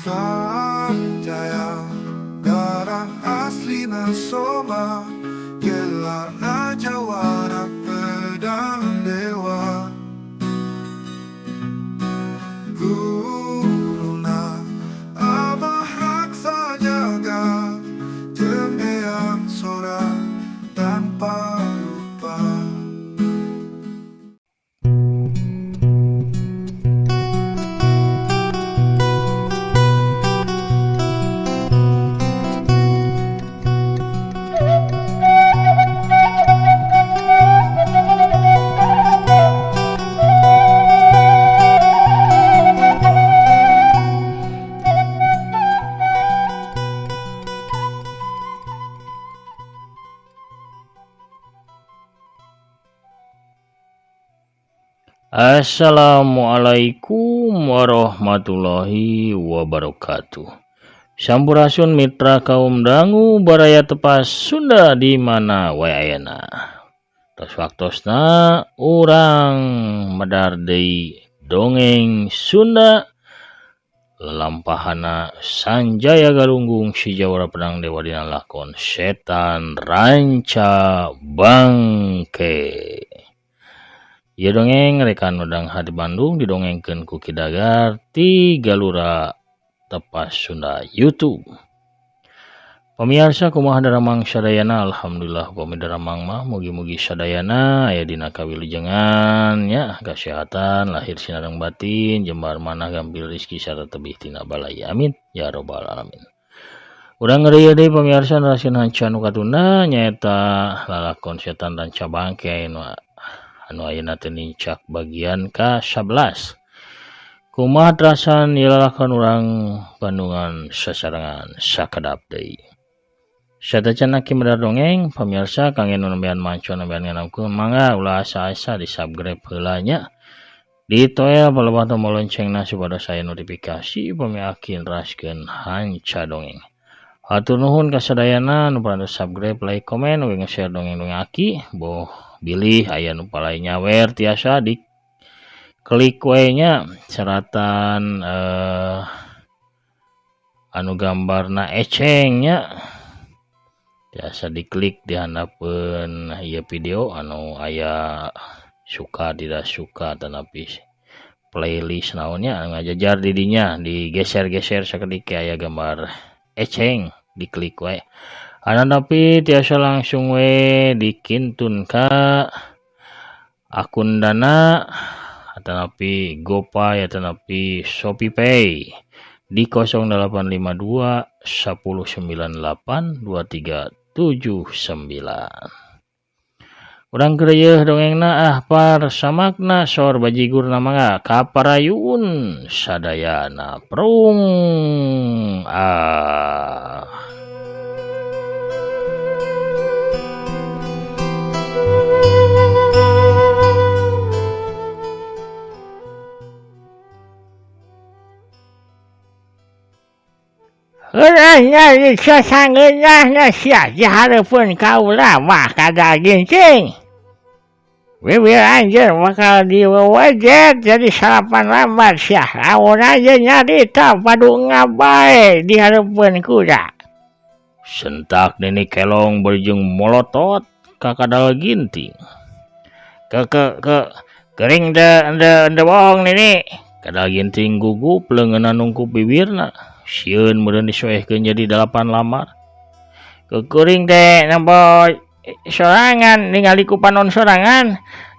Sanjaya Garang asli na soba Gelar na jawara pedang dewa Guru na abah raksa jaga Tembeang sora tanpa lupa Assalamualaikum warahmatullahi wabarakatuh. Sampurasun mitra kaum dangu baraya tepas Sunda di mana wae ayana. Tos waktosna urang medar deui dongeng Sunda lelampahana Sanjaya Galunggung si Jawara Pedang Dewa dina lakon Setan Ranca Bangke. Ieu dongeng rekan udang hadi Bandung didongengkeun ku Ki Dagar ti Galura Tepas Sunda YouTube. Pamirsa kumaha daramang sadayana, alhamdulillah upami daramang mah mugi-mugi sadayana aya dina kawilujengan nya kasehatan lahir sinareng batin jembar manah gampil rezeki sarta tebih tina balaya amin ya robbal alamin. Urang ngeureuyeuh deui pamirsa narasikeun hanca nu katunda nyaeta lalakon Setan Ranca Bangke anu ayeuna teh nincak bagian ka-11. Kumaha terasan ieu lalakon urang Bandungan sasarengan sakedap deui. Sadacan aki medar dongeng pamirsa kangge nu nembean manco nembean nganamkeun mangga ulah asa-asa di subscribe heula nya. Ditoel palebah tombol loncengna supados aya notifikasi upami aki neraskeun hanca dongeng. Hatur nuhun ka sadayana nu parantos subscribe, like, komen, ugi nge-share dongeng-dongeng aki. Boh bilih aya nu palai nyawer tiasa di klik we nya seratan anu gambarna eceng nya tiasa diklik di handapeun ieu video anu aya suka tidak suka tanapi playlist naonnya anu ngajajar di dinya digeser-geser sakedik aya gambar eceng diklik we. Tapi tiasa langsung we dikintun ka akun Dana atanapi GoPay atanapi ShopeePay di 0852 1098 2379. Urang keureueuh dongengna parsamakna sor bajigurna mangga kaparayun sadayana prung Urangnya sasanggeunahna sia dihareupeun kaula mah kada gincing. Bibir anjeun bakal diwewejet jadi salapan lambat sia. Lamun anjeun nyarita padu ngabae dihareupeun kuda. sentak Nini Kelong berjeng molotot ka kadal ginting. Kering ende bohong Nini. Kadal ginting gugup leungeunna nungkup bibirna. Sieun meureun disoehkeun jadi 8 lamar. Kuring teh nampo sorangan ningali ku panon sorangan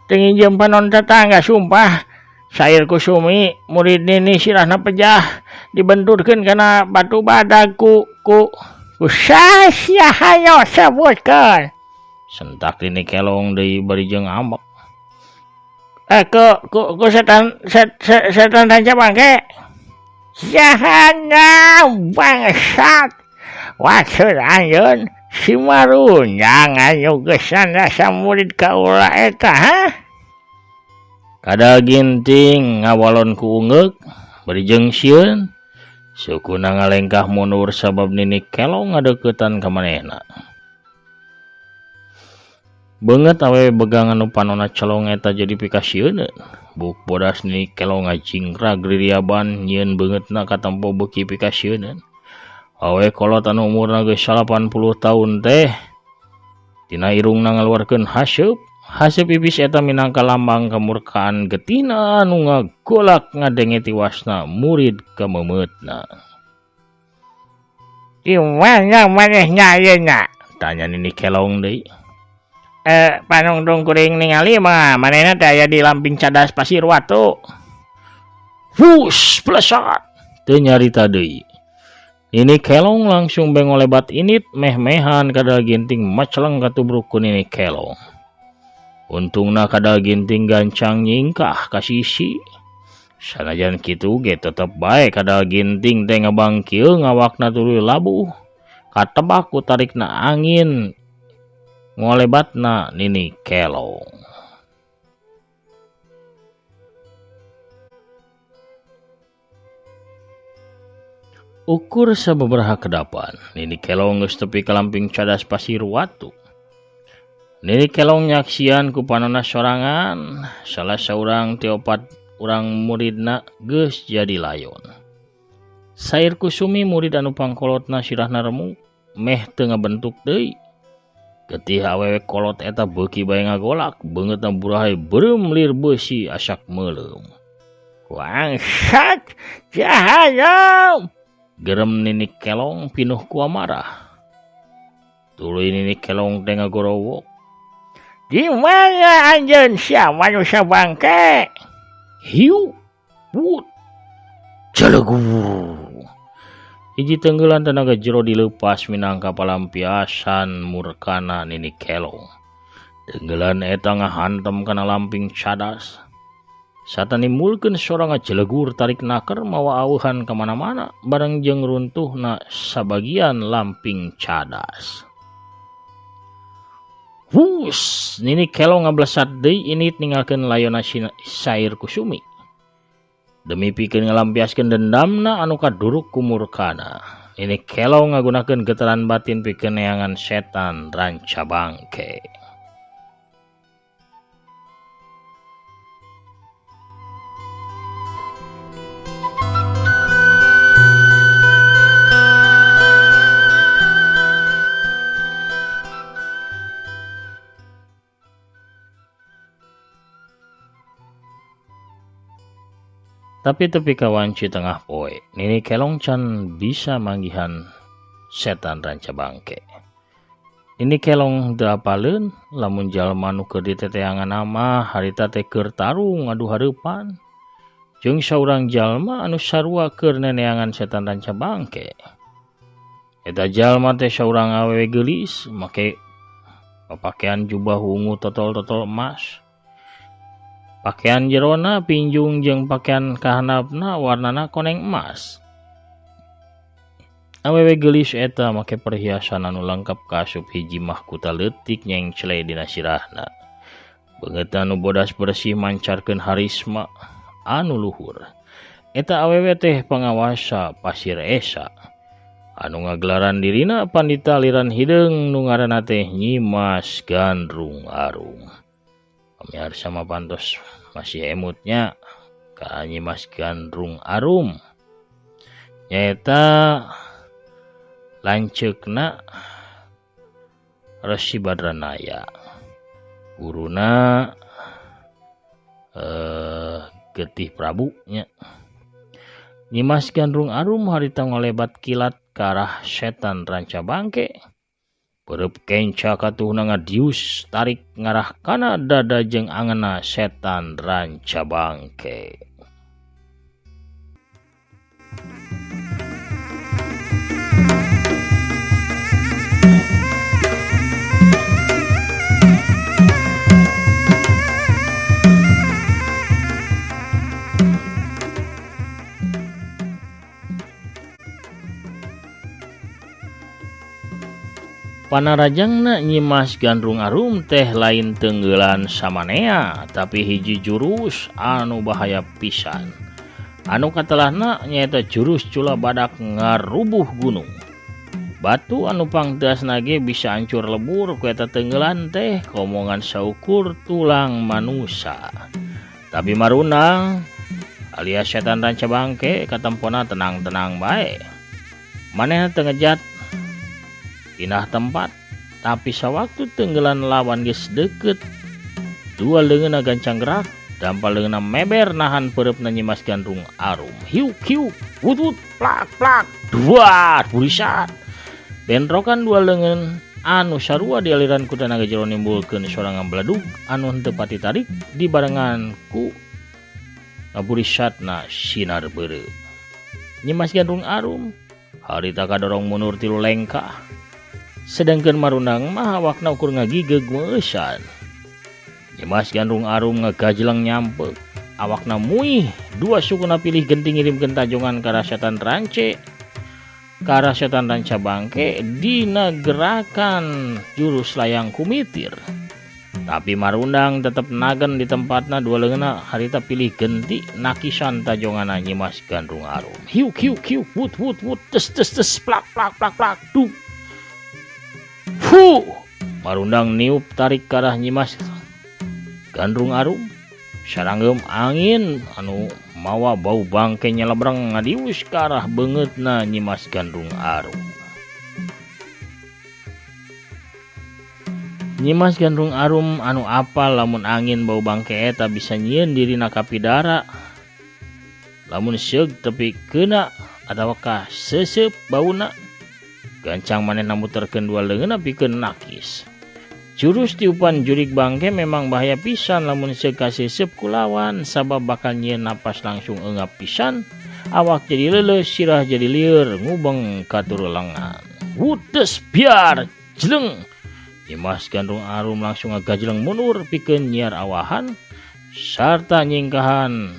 teu nginjem panon tetangga sumpah sair kusumi murid Nini sirahna pejah dibenturkeun kana batu badag ku sia hayo sebutkeun. Sentak Nini Kelong deui bari jeung ambek. Ku setan Ranca Bangke. Jahana bangsat. Waksud anjeun si marunjang anyugesan rasa murid kaula eta ha? Kadal ginting ngawalon ku ungeuk bari jeung sieun sukuna ngalengkah mundur sabab Nini Kelong ngadeuketan ka manehna. Banget awewe begangan nu panonna celong eta jadi pikasieun. Buk bodas ni kelong ngajingra gririaban nyieun beungeutna katempo beuki pikasieun. Awewe kolot anu umurna geus 80 tahun teh tina irungna ngaluarkeun haseup. Haseup pipis eta minangka lambang kamurkaan getina anu ngagolak ngadenge tiwasna murid kamemetna. Di mana manehna ayeuna? Tanya nini kelong deui. Panungtung kuring ningali mah manehna teh aya di Lamping Cadas Pasir Watu. Wush, plesat. Teu nyarita deui. Ini kelong langsung bengolebat init meh-mehan kadal ginting maceleng katubruk ku nini kelong. Untungna kadal ginting gancang nyingkah ka sisi. Sanajan kitu ge tetep bae kadal ginting teh ngabangkieu ngawakna tuluy labuh. Katebak ku tarikna angin ngolebatna nini kelong. Ukur sababaraha kedapan, nini kelong geus tepi ka Lamping Cadas Pasir Watu. Nini kelong nyaksian ku panonna sorangan, salah saurang ti opat urang muridna geus jadi layon. Sair Kusumi murid anu pangkolotna sirahna remuk, meh teu ngabentuk deui. Getih awewe kolot eta beuki bae ngagolak, beungeutna burahay beureum lir beusi asak meuleum. Wangsat jahannam. Gerem nini kelong pinuh ku amarah. Tuluy nini kelong teh ngagorowok. Di mana anjeun sia manusia bangke? Hiu, wut, jalegur. Hiji tenggelan tenaga jero dileupas minangka palampiasan murkana nini kelong. Tenggelan eta ngahantem kana Lamping Cadas. Satani mulkeun soranga jelegur tarik naker mawa aweuhan kamana-mana bareng jeung runtuhna sabagian Lamping Cadas. Hus, nini kelong ngablesat deui init ninggalkeun layonna Sair Kusumi. Demi pikeun ngalampiaskeun dendamna anu kaduruk ku murkana. Ini kelong ngagunakeun getaran batin pikeun neangan setan ranca bangke. Tapi tepi kawanci tengah poe, nini kelong can bisa manggihan setan ranca bangke. Nini kelong teu apaleun lamun jalma nu keur diteteangan nama harita teh keur tarung adu hareupan jeung saurang jalma anu sarua keur neneangan setan ranca bangke. Eta jalma teh saurang awewe geulis make papakean jubah ungu totol-totol emas. Pakaian jerona pinjung jeung pakaian kahandapna warnana koneng emas. Awewe geulis eta make perhiasan anu lengkap kasup hiji mahkota leutik nyengcle dina sirahna. Beungeut anu bodas bersih mancarkeun harisma anu luhur. Eta awewe teh pangawasa Pasir Esa. Anu ngagelaran dirina pandita aliran hideung nu ngaranna teh Nyimas Gandrung Arum. Pamirsa mah pantos masih emutnya ka Nyimas Gandrung Arum. Nyaeta lanceukna Resi Badranaya. Guruna Getih Prabu nya. Nyimas Gandrung Arum harita ngolebat kilat ka arah setan ranca bangke. Berep kenca katuhna ngadius tarik ngarah kana dada jeung angeuna setan ranca bangke. Panarajangna Nyimas Gandrung Arum teh lain tenggelan samanea, tapi hiji jurus anu bahaya pisan. Anu katelahna nyaeta jurus cula badak ngarubuh gunung. Batu anu pangteas nage bisa hancur lebur ku eta tenggelan teh komongan saukur tulang manusia. Tapi marunang alias setan ranca bangke katempona tenang-tenang bae. Manehna tengejat pindah tempat, tapi sawaktu tenggelan lawan geus deukeut, dua leungeunna gancang gerak, dampal leungeunna meber nahan pereupna nyimas Gandrung Arum. Hiuk hiuk, wut wut, plak plak, duat burisat. Bentrokan dua leungeun anu sarua di aliran ku tenaga jero nimbulkeun sorangan beledug anu henteu pati tarik dibarengan ku ngaburisatna sinar beureu. Nyimas Gandrung Arum harita kadorong mundur tilu lengkah. Sedangkeun marunang mah awakna ukur ngagigeg meusan. Nyimas Gandrung Arum ngagajleng nyampeuk, awakna muih dua sukuna pilih genting ngirimkeun tajongan ka setan rance. Karena setan ranca bangke dina gerakan jurus layang kumitir. Tapi marundang tetep nagen di tempatna dua leungeunna harita pilih genti nakisan tajongana Nyimas Gandrung Arum. Hiuk hiuk hiuk, wut wut wut, tes tes tes, plak plak plak plak, du. Fu, marundang niup tarik karah Nyimas Gandrung Arum. Saranggeum angin anu mawa bau bangke nyelebrang ngadius ke arah beungeutna Nyimas Gandrung Arum. Nyimas Gandrung Arum anu apal lamun angin bau bangke eta bisa nyieun dirina kapidara. Lamun seug tepi keuna atawakah seseup bauna, gancang manehna muterkeun dua leungeunna pikeun nakis. Jurus tiupan jurig bangke memang bahaya pisan lamun seug kaseseup ku lawan, sabab bakal nyieun napas langsung eungap pisan, awak jadi leuleuh, sirah jadi lieur, ngubeng katur lengan. Wudes biar jeleng. Nyimas Gandrung Arum langsung ngagajleng mundur pikeun nyiar awahan sarta nyingkahan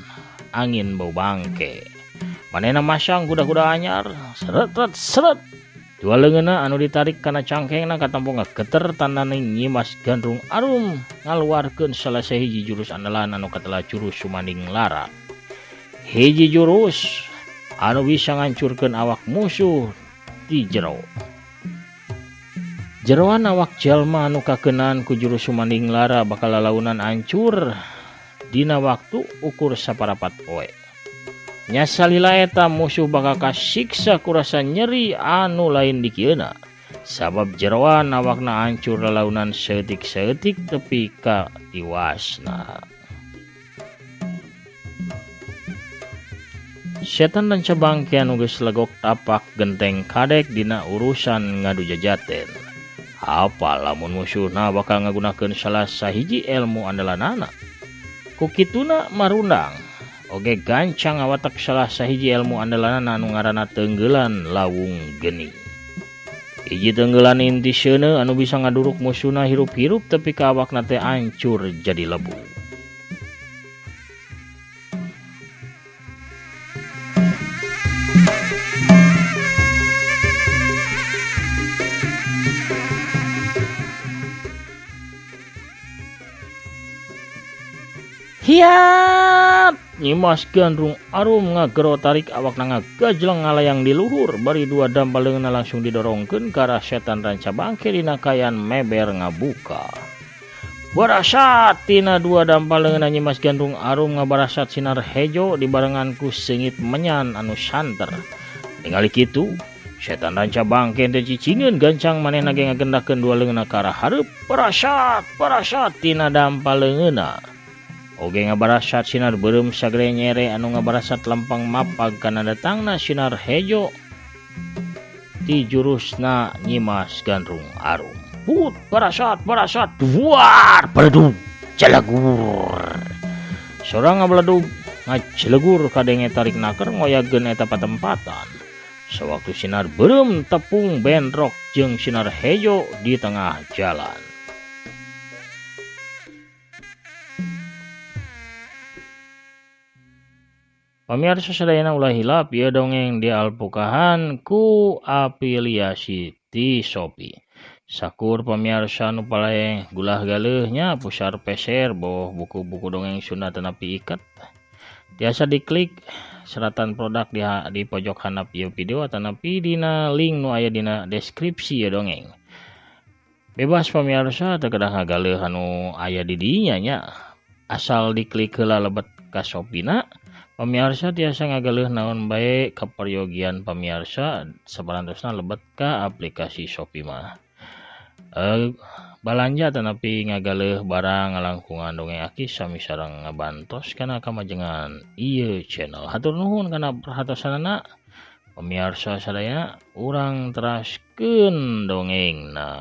angin bau bangke. Manehna masang kuda-kuda anyar, seret seret. Dua leungeunna anu ditarik kana cangkengna katampo ngageter tandana Nyimas Gandrung Arum ngaluarkeun salah sahiji jurus andalan anu katelah jurus Sumanding Lara. Hiji jurus anu bisa ngancurkeun awak musuh ti jero. Jeroan awak jalma anu kakeunaan ku jurus Sumanding Lara bakal lalaunan hancur dina waktu ukur saparapat poe. Nya salila eta musuh bakal kasiksa ku rasa nyeri anu lain dikieuna, sabab jeroan awakna hancur lalaunan saeutik-saeutik tepi ka tiwasna. Setan ranca bangke anu geus legok tapak genteng kadek dina urusan ngadu jajaten. Apal lamun musuhna bakal ngagunakeun salah sahiji ilmu andalanana. Ku kituna marundang oge gancang awatak salah sahiji ilmu andalanana anu ngaranna Teunggelan Lawung Geni. Hiji teunggelan inti seuneu anu bisa ngaduruk musuhna hirup-hirup tepi ka awakna teh hancur jadi lebu. Hiat! Nyimas Gandrung Arum ngagero tarik awakna ngagajleng ngalayang di luhur, bari dua dampal leungeunna langsung didorongkeun ka arah setan ranca bangke dina kayan meber ngabuka. Barasat tina dua dampal leungeunna Nyimas Gandrung Arum ngabarasat sinar hejo dibarengan ku seungit menyan anu santer. Ningali kitu, setan ranca bangke teh cicingeun gancang manehna ge ngagendakeun dua leungeunna ka arah hareup. Barasat tina dampal leungeunna. Oge ngabarasat sinar beureum sagede nyere anu ngabarasat lempang mapag kana datangna sinar hejo ti jurusna Nyimas Gandrung Arum. Put barasat duar beledug celegur. Sorang ngabeledug ngacelegur kadenge tarik naker ngoyageun eta patempatan. Sewaktu sinar beureum tepung bentrok jeung sinar hejo di tengah jalan. Pamirsa sadayana ulah hilap ieu dongeng di alpukahan ku afiliasi ti Shopee. Sakur pamirsa nu palae gulah galeuhnya pusar peser boh buku-buku dongeng Sunda teu nepi iket. Tiasa diklik seratan produk di pojok handap ieu video atanapi dina link nu aya dina deskripsi ya dongeng. Bebas pamirsa teu kedah ngagaleuh anu aya di dinya nya. Asal diklik heula lebet ka Shopee-na, pamirsa tiasa ngagaleuh naon bae kaperyogian pamirsa saparantosna lebet ka aplikasi Shopee mah. Balanja tanapi ngagaleuh barang ngalangkungan dongeng akis sami sareng ngabantos kana kamajengan ieu channel. Hatur nuhun kana perhatosanana. Pamirsa sadaya, urang teraskeun dongengna.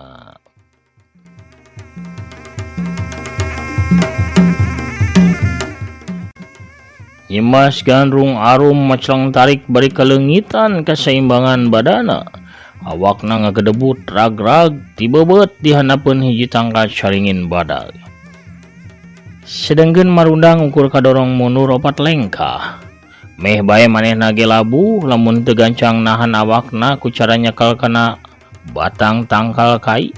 Nyimas gandrung arum maclang tarik bari kalengitan kaseimbangan badana. Awakna ngagedebut rag-rag tibebet di hanapeun hiji tangkat caringin badag. Sedengkeun marundang ukur kadorong mundur 4 lengkah. Meh bae manehna ge labuh lamun teu gancang nahan awakna ku cara nyekal kana batang tangkal kai.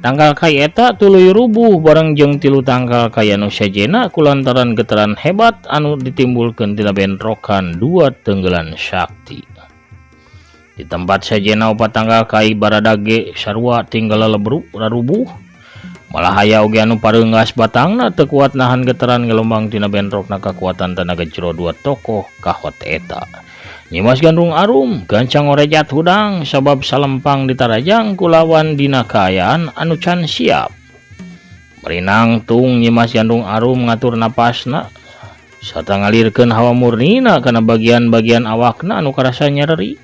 Tangkal kai eta tuluy rubuh bareng jeung 3 tangkal kai anu sejena kulantaran getaran hebat anu ditimbulkeun tina bentrokan 2 tenggelan sakti. Di tempat sejena 4 tangkal kai baradage sarua tinggal lebruk rarubuh. Malah aya oge anu pareunggas batangna teu kuat nahan getaran gelombang tina bentrokna kakuatan tenaga jero 2 tokoh kahot eta. Nyimas gandrung arum gancang orejat hudang sabab salempang ditarajang kulawan dina kaayaan anu can siap. Merinang tung nyimas gandrung arum ngatur napasna sarta ngalirkeun hawa murnina kana bagian-bagian awakna anu karasa nyeri.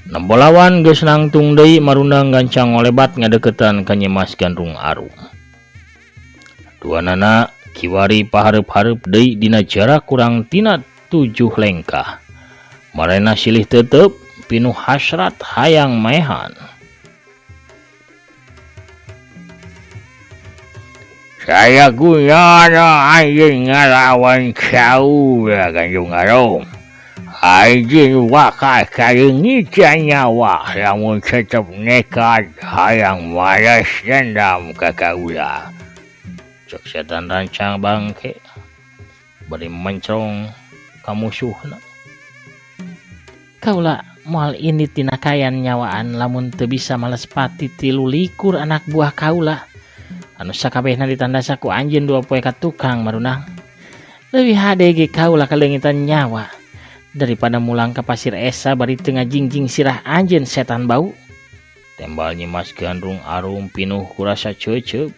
Nembolawan geus nangtung deui marundang gancang ngolebat ngadeukeutan ka nyimas gandrung arum. Duanana kiwari pahareup-hareup deui dina jarak kurang tina 7 lengkah. Marena silih tetep pinuh hasrat hayang maehan. Saya gunyana anjeun ngalawan Saula Gandrung Arum. Anjeun wakal kareungitan nyawa lamun tetep nekat hayang malas dendam ka kaula. Cek setan rancang bangke bari mencrong kamusuhna. Kaula moal ini tina kayan nyawaan lamun teu bisa males pati 13 anak buah kaula anu sakabehna ditandasa ku anjeun 2 poe ka tukang marunang. Leuwih hade ge kaula kalengitan nyawa daripada mulang ka pasir esa bari teu ngajingjing sirah anjeun setan bau. Tembal nyimas gandrung arum pinuh ku rasa ceuceup.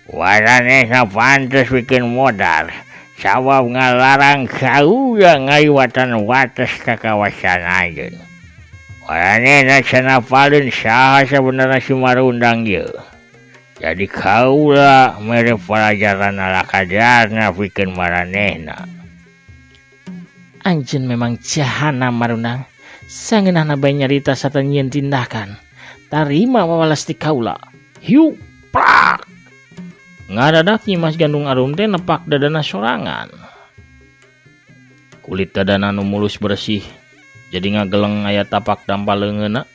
Waranehna pantes bikin modal. Sabab ngalarang kaula ngaliwatan wates ka kawasan anjeun. Waranehna cenah paleun saha sabenerna si marundang ieu. Jadi kaula mere pelajaran ala kadarna pikeun maranehna. Anjeun memang jahana marundang. Sangeunahna bae nyarita sarta nyieun tindakan. Tarima wawalas ti kaula. Hiu prak. Ngadadak nyimas gandrung arum teh nepak dadana sorangan. Kulit dadana nu mulus bersih jadi ngageleng aya tapak dampal leungeunna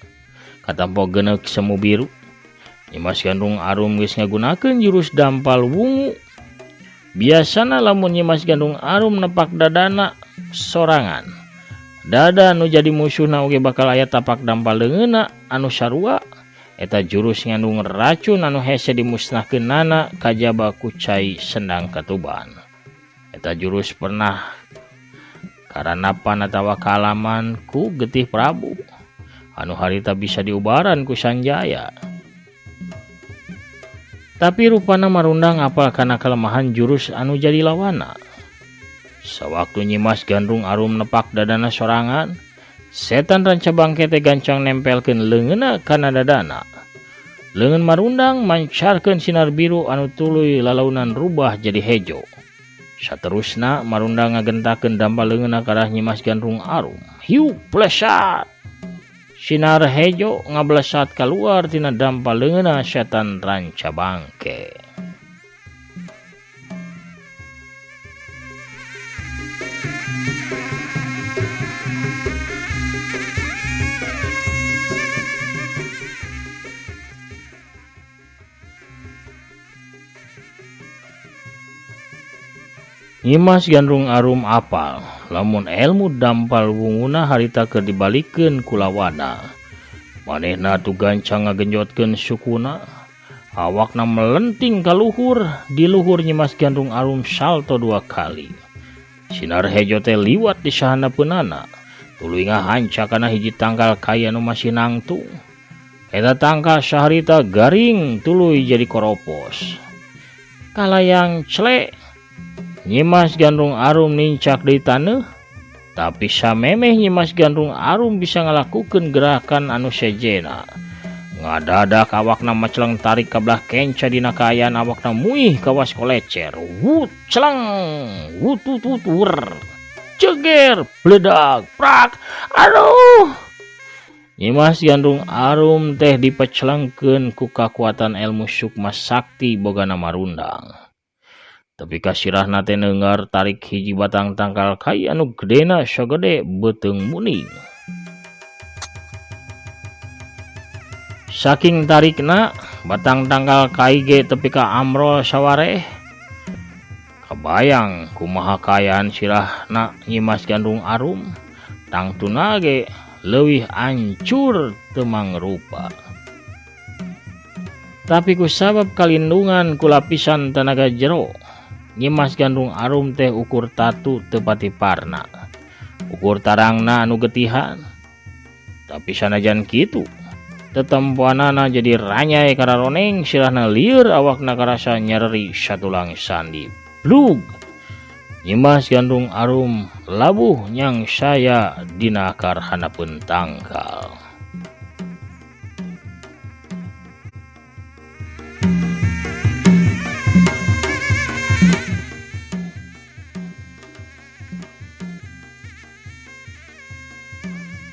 katampo geuneuk semu biru. Nyimas gandrung arum geus ngagunakeun jurus dampal wungu. Biasana lamun nyimas gandrung arum nepak dadana sorangan, dada nu jadi musuhna oge bakal aya tapak dampal leungeunna anu sarua. Eta jurus ngandung racun anu hese dimusnahkeunana kajaba ku cai sendang katuban. Eta jurus pernah karanapan atawa kalaman ku Getih Prabu anu harita bisa diubaran ku Sanjaya. Tapi rupana marundang apal kana kelemahan jurus anu jadi lawana. Sawaktu nyimas gandrung arum nepak dadana sorangan, setan ranca bangke teh gancang nempelkeun leungeunna kana dadana. Leungeun marundang mancarkeun sinar biru anu tuluy lalaunan rubah jadi hejo. Saterusna marundang ngagentakeun dampal leungeunna ka arah nyimas gandrung arum. Hiu plesat. Sinar hejo ngablesat kaluar tina dampal leungeunna setan ranca bangke. Nyimas Gandrung Arum apal lamun ilmu dampal wunguna harita keur dibalikeun ku lawana. Manehna tu gancang ngagenjotkeun sukuna. Awakna melenting ka luhur, di luhur Nyimas Gandrung Arum salto 2 kali. Sinar hejo teh liwat di sahanapeunana. Tuluy ngahanca kana hiji tangkal kai anu masih nangtung. Eta tangkal saharita garing tuluy jadi koropos. Kalayang celek Nyimas Gandrung Arum nincak di taneuh, tapi samemeh Nyimas Gandrung Arum bisa ngalakukeun gerakan anu sejena. Ngadadak awakna maceleng tarik ka belah kenca dina kaayaan awakna muih kawas kolecer. Wut celeng, wut wut wut wur. Ceger, bledag, prak. Aduh. Nyimas Gandrung Arum teh dipecelengkeun ku kakuatan ilmu sukma sakti bogana marundang. Tapi kasirahna teh neungar tarik hiji batang tangkal kai anu gedena sagede beuteung muning. Saking tarikna batang tangkal kai ge tepi ka amrol sawareh. Kabayang kumaha kaayaan sirahna Nyimas Gandrung Arum, tangtuna ge leuwih ancur teu mangrupa. Tapi ku sabab kalindungan ku lapisan tenaga jero, Nyimas Gandrung Arum teh ukur tatu teu pati parna. Ukur tarangna anu getihan. Tapi sanajan kitu, tetempuanana jadi ranyai kararoneng sirahna lieur awakna karasa nyeri satulang sandi. Blug. Nyimas Gandrung Arum labuh nyang saya dina karhanapeun tangkal.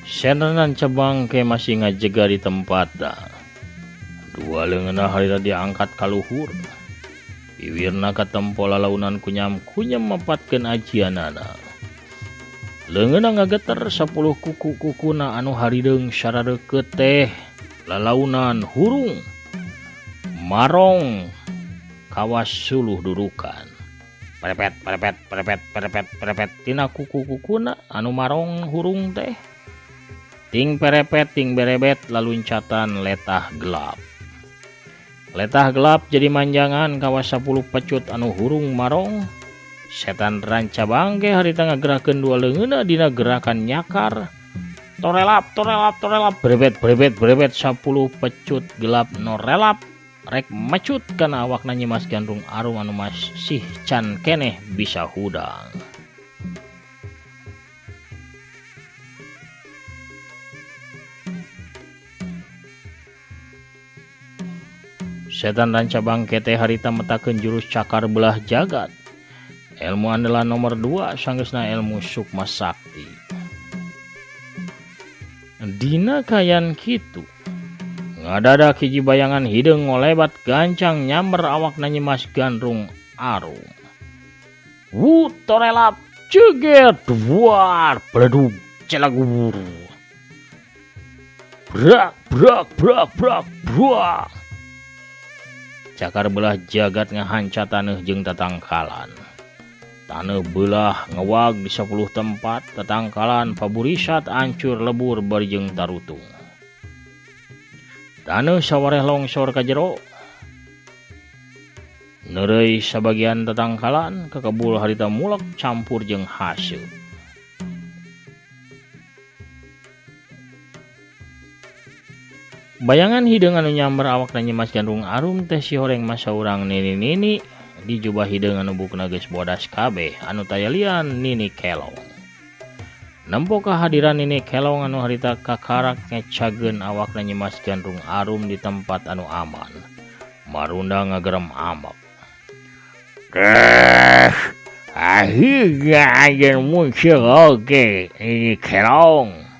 Senanan cabang ke masih ngajega di tempatna. 2 leungeunna harita diangkat ka luhur. Bibirna katempo lalaunan kunyam-kunyam mapatkeun ajianana. Leungeunna ngageter 10 kuku-kukuna anu harideung saradeukeut teh lalaunan hurung marong kawas suluh dudukan. Perepet perepet perepet perepet perepet tina kuku-kukuna anu marong hurung teh. Ting perepet, ting berebet, laluncatan letah gelap. Letah gelap jadi manjangan kawas 10 pecut anu hurung marong. Setan ranca bangke harita ngagerakeun 2 leungeunna dina gerakan nyakar. Torelap, torelap, torelap, berebet, berebet, berebet 10 pecut gelap norelap. Rek mecut kana awakna Nyimas Gandrung Arum anu masih can keneh bisa hudang. Setan ranca bangke teh harita metakeun jurus cakar belah jagat. Ilmu andalan nomor 2 sanggeusna ilmu sukma sakti. Dina kayan kitu, ngadadak hiji bayangan hideung ngolebat gancang nyamber awakna Nyimas Gandrung Arum. Wut torelap ceger duar bledug celagur. Brak brak brak brak brak. Cakar belah jagat ngahanca taneuh jeung tatangkalan. Taneuh belah ngewag di 10 tempat, tatangkalan paburisat ancur lebur bari jeung tarutung. Taneuh sawareh longsor ka jero. Neureuy sabagian tatangkalan kakebul harita mulek campur jeung haseut. Bayangan hideung anu nyamber awakna Nyimas Gandrung Arum teh si horeng masaurang nini-nini di jubah hideung anu bukna geus bodas kabeh anu tayalian Nini Kelong. Nempo kehadiran Nini Kelong anu harita kakarak ngecageun awakna Nyimas Gandrung Arum di tempat anu aman. Marunda ngagerem amak. Akhirnya anjeun muncul oge Nini Kelong.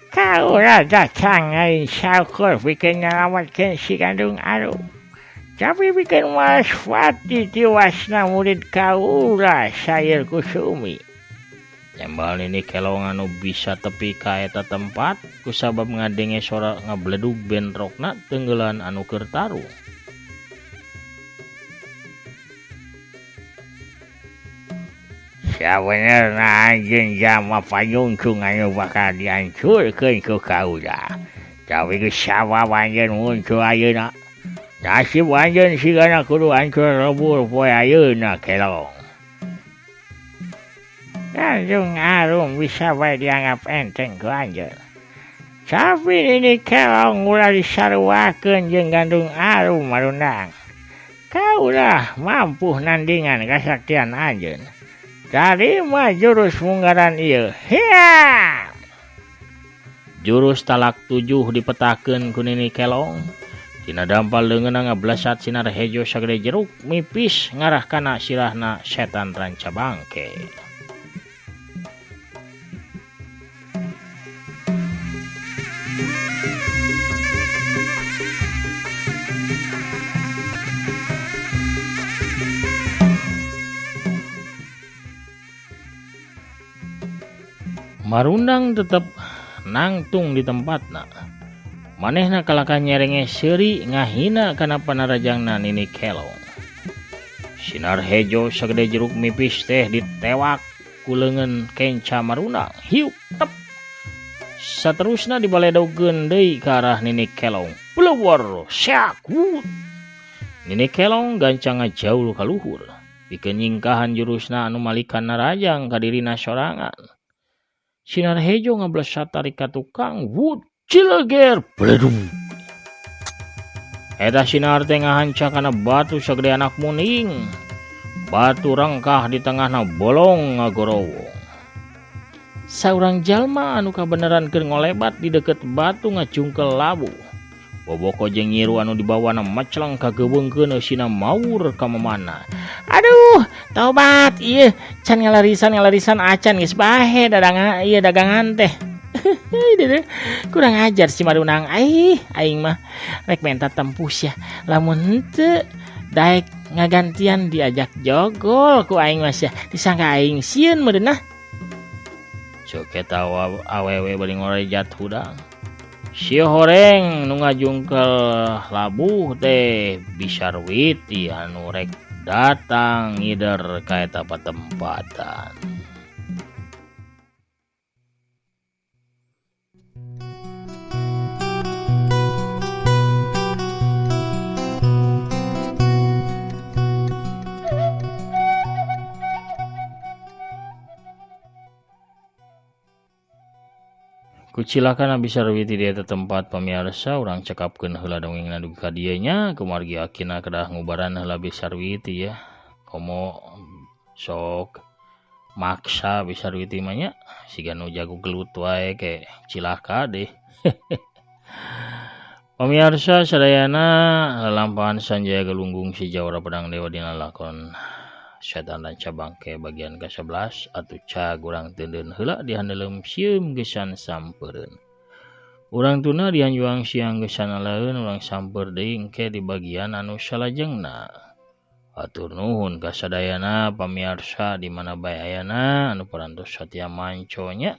Kau rada cangai syukur bikin nyelamatkan si Gandrung Arum. Tapi bikin waswati tiwasna murid kaula Sayer Kusumi. Nyambal Nini Kelong anu bisa tepi ka eta tempat kusabab ngadenge sora ngabledug bentrokna tenggelan anu keur tarung. Ya bener na anjeun jama panyungkung anu bakal dihancurkeun ku kaula. Tapi geus sabab anjeun muncul ayeuna. Nasib anjeun sigana kudu hancur lebur poe ayeuna kelong. Tanjung Arum bisa bae dianggap enteng ku anjeun. Tapi ini kelong ulah disaruakeun jeung Gandung Arum marundang. Kaulah mampu nandingan kasaktian anjeun. Tarima jurus munggaran ieu. Hia! Jurus talak 7 dipetakeun ku Nini Kelong. Tina dampal leungeunna ngablasat sinar hejo sagede jeruk mipis ngarah kana sirahna setan ranca bangke. Marundang tetep nangtung di tempatna. Manehna kalaka nyerenge seuri ngahina kana panarajangna Nini Kelong. Sinar hejo sagede jeruk mipis teh ditewak ku leungeun kenca Marundang. Hiuk tep. Saterusna dibaledogkeun deui ka arah Nini Kelong. Blewor syak wut. Nini Kelong gancang ngajaul ka luhur. Pikeun nyingkahan jurusna anu malikan narajang ka dirina sorangan. Sinar hejo ngablasat tarik ka tukang wut cileger bledung. Eta sinar teh ngahanca kana batu sagede anak muning. Batu rangkah di tengahna bolong ngagorowong. Saurang jalma anu kabeneran keur ngolebat di deket batu ngacungkel labu. Boboko jeung nyiru anu dibawana maclang kagebeungkeun eusina maur ka mamana. Aduh, tobat ieu can ngalarisan acan geus bahe dagangan teh. Kurang ajar si Marundang. Aing mah rek menta tempus ya. Lamun henteu daek ngagantian diajak jogol ku aing mah sia. Disangka aing sieun meureunah. Coket awewe bari ngorejat hudang. Si horeng nu ngajungkel labuh teh Bisarwiti anu rek datang ngider ka eta patempatan. Kucilakan Bisarwiti di eta tempat pamirsa urang cekapkeun heula dongengna dugi ka dieu nya kumargi akina kedah ngubaran heula Bisarwiti ya. Komo sok maksa Bisarwiti mah nya siga nu jago gelut wae ke cilaka deh. Pamirsa sadayana lalampahan Sanjaya Galunggung si Jawara Pedang Dewa dina lakon Setan Ranca Bangke bagian ke-11 atuh cag urang teudeun heula dihandeuleum sieum gesan sampeureun. Urang tuna dianjuang siang gesan alaeun urang samper deui engke di bagian anu salajengna. Atur nuhun ka sadayana pamirsa di mana bae ayana anu parantos satia manco nya.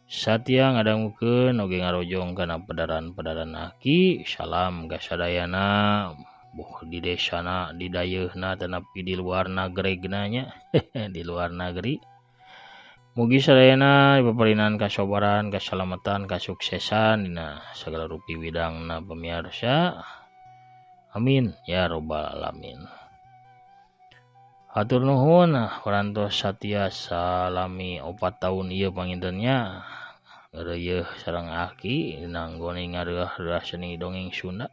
Satia ngadangukeun oge ngarojong kana pedaran-pedaran aki. Salam ka sadayana. Boh di desana di dayeuna tanapi di luar negeri nya di luar negeri. Mugi sadayana dipaparinan kasabaran, kasalamatan, kasuksesan dina sagala rupi widangna pamirsa. Amin ya robbal alamin. Hatur nuhun parantos satia salami 4 tahun ieu pangintennya. Reueuh sareng aki dina nggone ngareuah-reuah seni dongeng Sunda.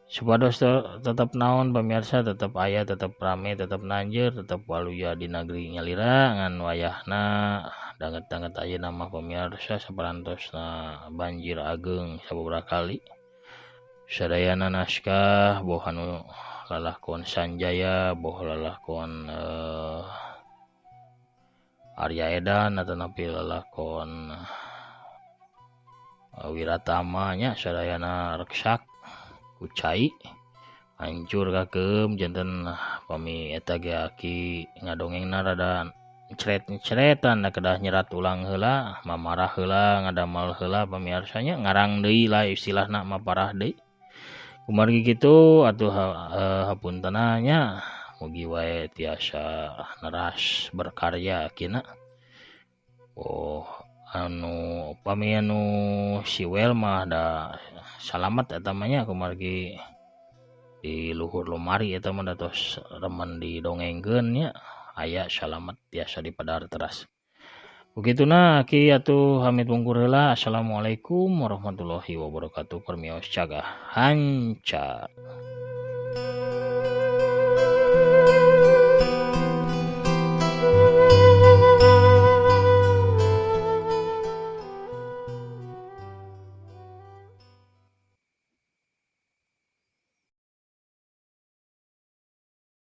Supados tetap naon pamirsa, tetap aya, tetap rame, tetap nanjeur, tetap waluya di negeri nyalira ngan wayahna danget-danget ayeuna mah pamirsa saparantosna banjir ageng sababaraha kali. Sadayana naskah boh anu lalakon Sanjaya, boh lalakon Arya Edan atau napi lalakon Wiratama nya sadayana reksak kucai hancur kakeum janten pami eta ge aki ngadongengna rada ceret-ceretan da kedah nyerat ulang heula mamarah heula ngadamal heula pamiarsanya ngarang deui lah istilahna mah parah deui kumargi kitu atuh hapuntenna nya mugi wae tiasa neras berkarya kina. Oh anu upami anu siwel mah da salamat eta mah nya kumargi di luhur lomari eta mah datos remen didongengkeun nya aya salamat tiasa dipadar teras. Begituna ki atuh hamid wungkur heula. Assalamualaikum warahmatullahi wabarakatuh. Permios cagah hancar.